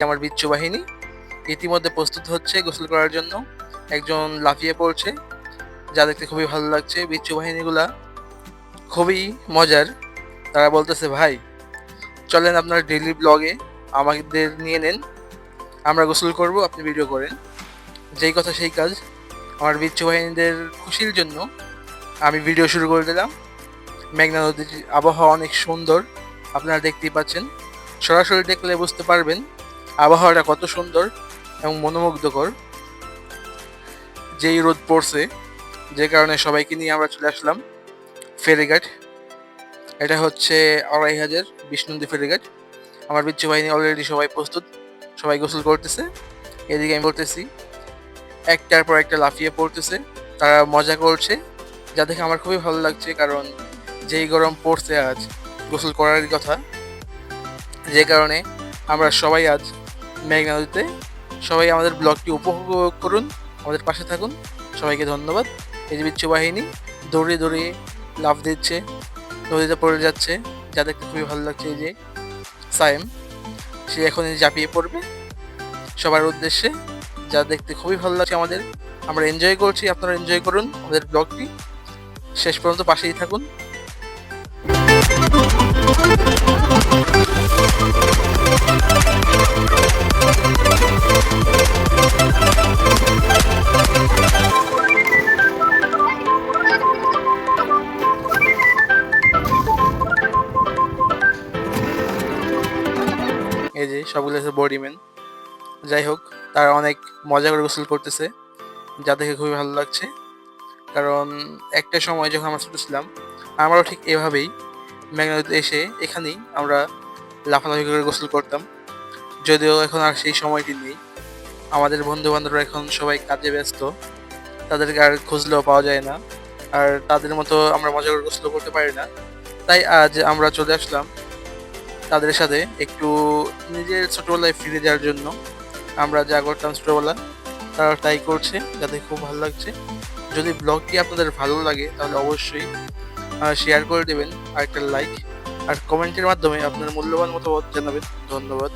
আমার বিচ্ছু বাহিনী ইতিমধ্যে প্রস্তুত হচ্ছে গোসল করার জন্য। একজন লাফিয়ে পড়ছে, যা দেখতে খুবই ভালো লাগছে। বিচ্ছু বাহিনীগুলা খুবই মজার। তারা বলতেছে, ভাই চলেন আপনার ডেইলি ব্লগে আমাদের নিয়ে নেন, আমরা গোসল করব, আপনি ভিডিও করেন। যেই কথা সেই কাজ। আমার বিচ্ছু বাহিনীদের খুশির জন্য আমি ভিডিও শুরু করে দিলাম। মেঘনা নদীর আবহাওয়া অনেক সুন্দর, আপনারা দেখতেই পাচ্ছেন। সরাসরি দেখলে বুঝতে পারবেন আবহাওয়াটা কত সুন্দর এবং মনোমুগ্ধকর। যেই রোদ পড়ছে, যে কারণে সবাইকে নিয়ে আমরা চলে আসলাম ফেরিঘাট। এটা হচ্ছে ২৫০০ বিষ্ণুন্দী ফেরিঘাট। আমার বিচ্ছু বাহিনী অলরেডি সবাই প্রস্তুত, সবাই গোসল করতেছে। এদিকে আমি করতেছি, একটার পর একটা লাফিয়ে পড়তেছে, তারা মজা করছে, যা দেখে আমার খুবই ভালো লাগছে। কারণ যেই গরম পড়ছে, আজ গোসল করারই কথা। যে কারণে আমরা সবাই আজ মেঘনা নদীতে। সবাই আমাদের ব্লগটি উপভোগ করুন, আমাদের পাশে থাকুন। সবাইকে ধন্যবাদ। এই যে বিচ্ছু বাহিনী দৌড়ে দৌড়ে লাফ দিচ্ছে, নদীতে পড়ে যাচ্ছে, যা দেখতে খুবই ভালো লাগছে। এই যে সায়েম, সে এখনই ঝাঁপিয়ে পড়বে সবার উদ্দেশ্যে, যা দেখতে খুবই ভালো লাগছে আমাদের। আমরা এনজয় করছি, আপনারা এনজয় করুন আমাদের ব্লগটি। শেষ পর্যন্ত পাশেই থাকুন। এই যে সবগুলো আছে বডিম্যান। যাই হোক, তারা অনেক মজা করে গোসল করতেছে, যা দেখে খুবই ভালো লাগছে। কারণ একটা সময় যখন আমরা ছোটো ছিলাম, আমরাও ঠিক এভাবেই মেঘনা নদীতে এসে এখানেই আমরা লাফালাফি করে গোসল করতাম। যদিও এখন আর সেই সময়টি নেই। আমাদের বন্ধু বান্ধবরা এখন সবাই কাজে ব্যস্ত, তাদেরকে আর খুঁজলেও পাওয়া যায় না। আর তাদের মতো আমরা মজা করে গোসল করতে পারি না। তাই আজ আমরা চলে আসলাম তাদের সাথে একটু নিজের ছোটবেলায় ফিরে যাওয়ার জন্য। আমরা যা করতাম ছোটবেলা, তারা তাই করছে, যাতে খুব ভালো লাগছে। যদি ব্লগটি আপনাদের ভালো লাগে তাহলে অবশ্যই শেয়ার করে দেবেন, আর একটা লাইক আর কমেন্টের মাধ্যমে আপনার মূল্যবান মতামত জানাবেন। ধন্যবাদ।